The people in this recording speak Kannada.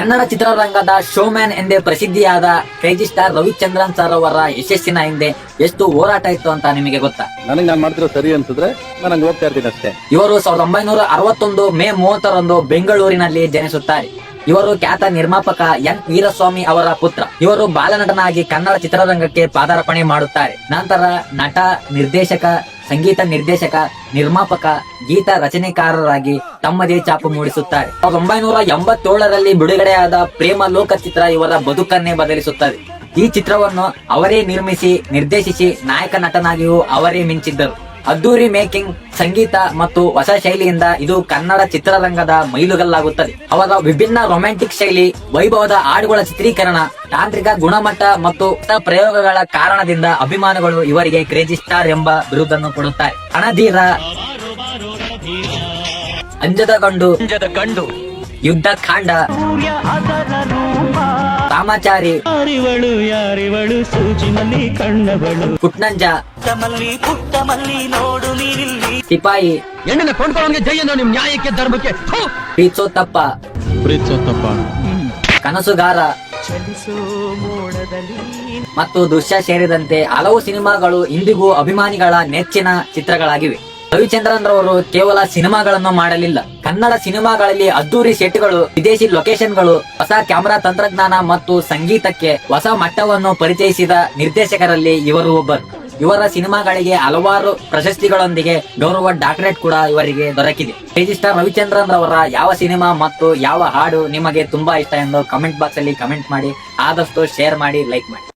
ಕನ್ನಡ ಚಿತ್ರರಂಗದ ಶೋಮ್ಯಾನ್ ಎಂದೇ ಪ್ರಸಿದ್ಧಿಯಾದ ಕ್ರೇಜಿ ಸ್ಟಾರ್ ರವಿಚಂದ್ರನ್ ಸರ್ ಅವರ ಯಶಸ್ಸಿನ ಹಿಂದೆ ಎಷ್ಟು ಹೋರಾಟ ಇತ್ತು ಅಂತ ನಿಮಗೆ ಗೊತ್ತಾ? ನನಗೆ ನಾನು ಮಾಡ್ತಿರೋ ಸರಿ ಅನ್ಸಿದ್ರೆ ನಾನು ಹೋಗ್ತಾ ಇರ್ತೀನಿ ಅಷ್ಟೇ. ಇವರು 1961 ಮೇ 30ರಂದು ಬೆಂಗಳೂರಿನಲ್ಲಿ ಜನಿಸುತ್ತಾರೆ. ಇವರು ಖ್ಯಾತ ನಿರ್ಮಾಪಕ ಎನ್ ವೀರಸ್ವಾಮಿ ಅವರ ಪುತ್ರ. ಇವರು ಬಾಲನಟನಾಗಿ ಕನ್ನಡ ಚಿತ್ರರಂಗಕ್ಕೆ ಪಾದಾರ್ಪಣೆ ಮಾಡುತ್ತಾರೆ. ನಂತರ ನಟ, ನಿರ್ದೇಶಕ, ಸಂಗೀತ ನಿರ್ದೇಶಕ, ನಿರ್ಮಾಪಕ, ಗೀತ ರಚನೆಕಾರರಾಗಿ ತಮ್ಮದೇ ಛಾಪು ಮೂಡಿಸುತ್ತಾರೆ. 1987ರಲ್ಲಿ ಬಿಡುಗಡೆಯಾದ ಪ್ರೇಮ ಲೋಕ ಚಿತ್ರ ಇವರ ಬದುಕನ್ನೇ ಬದಲಿಸುತ್ತದೆ. ಈ ಚಿತ್ರವನ್ನು ಅವರೇ ನಿರ್ಮಿಸಿ, ನಿರ್ದೇಶಿಸಿ, ನಾಯಕ ನಟನಾಗಿಯೂ ಅವರೇ ಮಿಂಚಿದ್ದರು. ಅದ್ದೂರಿ ಮೇಕಿಂಗ್, ಸಂಗೀತ ಮತ್ತು ಹೊಸ ಶೈಲಿಯಿಂದ ಇದು ಕನ್ನಡ ಚಿತ್ರರಂಗದ ಮೈಲುಗಲ್ಲಾಗುತ್ತದೆ. ಅವರ ವಿಭಿನ್ನ ರೊಮ್ಯಾಂಟಿಕ್ ಶೈಲಿ, ವೈಭವದ ಹಾಡುಗಳ ಚಿತ್ರೀಕರಣ, ತಾಂತ್ರಿಕ ಗುಣಮಟ್ಟ ಮತ್ತು ಪ್ರಯೋಗಗಳ ಕಾರಣದಿಂದ ಅಭಿಮಾನಿಗಳು ಇವರಿಗೆ ಕ್ರೇಜಿ ಸ್ಟಾರ್ ಎಂಬ ಬಿರುದನ್ನು ಕೊಡುತ್ತಾರೆ. ಹಣಧೀರ, ಅಂಜದ ಗಂಡು, ಯುದ್ಧ ಕಾಂಡ, ಕಾಮಾಚಾರಿ, ಪುಟ್ನಂಜ, ಸಿಪಾಯಿ, ಹೆಣ್ಣಿನ ಕೊಂಡ್ಕೊಳ್ಳೋನ್ಗೆ ಜೈ ಅನ್ನೋ ನಿಮ್ ನ್ಯಾಯಕ್ಕೆ ಧರ್ಮಕ್ಕೆ ಪ್ರೀತ್ಸೋತಪ್ಪ, ಕನಸುಗಾರ ಮತ್ತು ದೃಶ್ಯ ಸೇರಿದಂತೆ ಹಲವು ಸಿನಿಮಾಗಳು ಇಂದಿಗೂ ಅಭಿಮಾನಿಗಳ ನೆಚ್ಚಿನ ಚಿತ್ರಗಳಾಗಿವೆ. ರವಿಚಂದ್ರನ್ ರವರು ಕೇವಲ ಸಿನಿಮಾಗಳನ್ನು ಮಾಡಲಿಲ್ಲ, ಕನ್ನಡ ಸಿನಿಮಾಗಳಲ್ಲಿ ಅದ್ದೂರಿ ಸೆಟ್ಗಳು, ವಿದೇಶಿ ಲೊಕೇಶನ್ಗಳು, ಹೊಸ ಕ್ಯಾಮೆರಾ ತಂತ್ರಜ್ಞಾನ ಮತ್ತು ಸಂಗೀತಕ್ಕೆ ಹೊಸ ಮಟ್ಟವನ್ನು ಪರಿಚಯಿಸಿದ ನಿರ್ದೇಶಕರಲ್ಲಿ ಇವರು ಒಬ್ಬರು. ಇವರ ಸಿನಿಮಾಗಳಿಗೆ ಹಲವಾರು ಪ್ರಶಸ್ತಿಗಳೊಂದಿಗೆ ಗೌರವ ಡಾಕ್ಟರೇಟ್ ಕೂಡ ಇವರಿಗೆ ದೊರಕಿದೆ. ಕ್ರೇಜಿ ಸ್ಟಾರ್ ರವಿಚಂದ್ರನ್ ರವರ ಯಾವ ಸಿನಿಮಾ ಮತ್ತು ಯಾವ ಹಾಡು ನಿಮಗೆ ತುಂಬಾ ಇಷ್ಟ ಎಂದು ಕಮೆಂಟ್ ಬಾಕ್ಸ್ ಅಲ್ಲಿ ಕಮೆಂಟ್ ಮಾಡಿ, ಆದಷ್ಟು ಶೇರ್ ಮಾಡಿ, ಲೈಕ್ ಮಾಡಿ.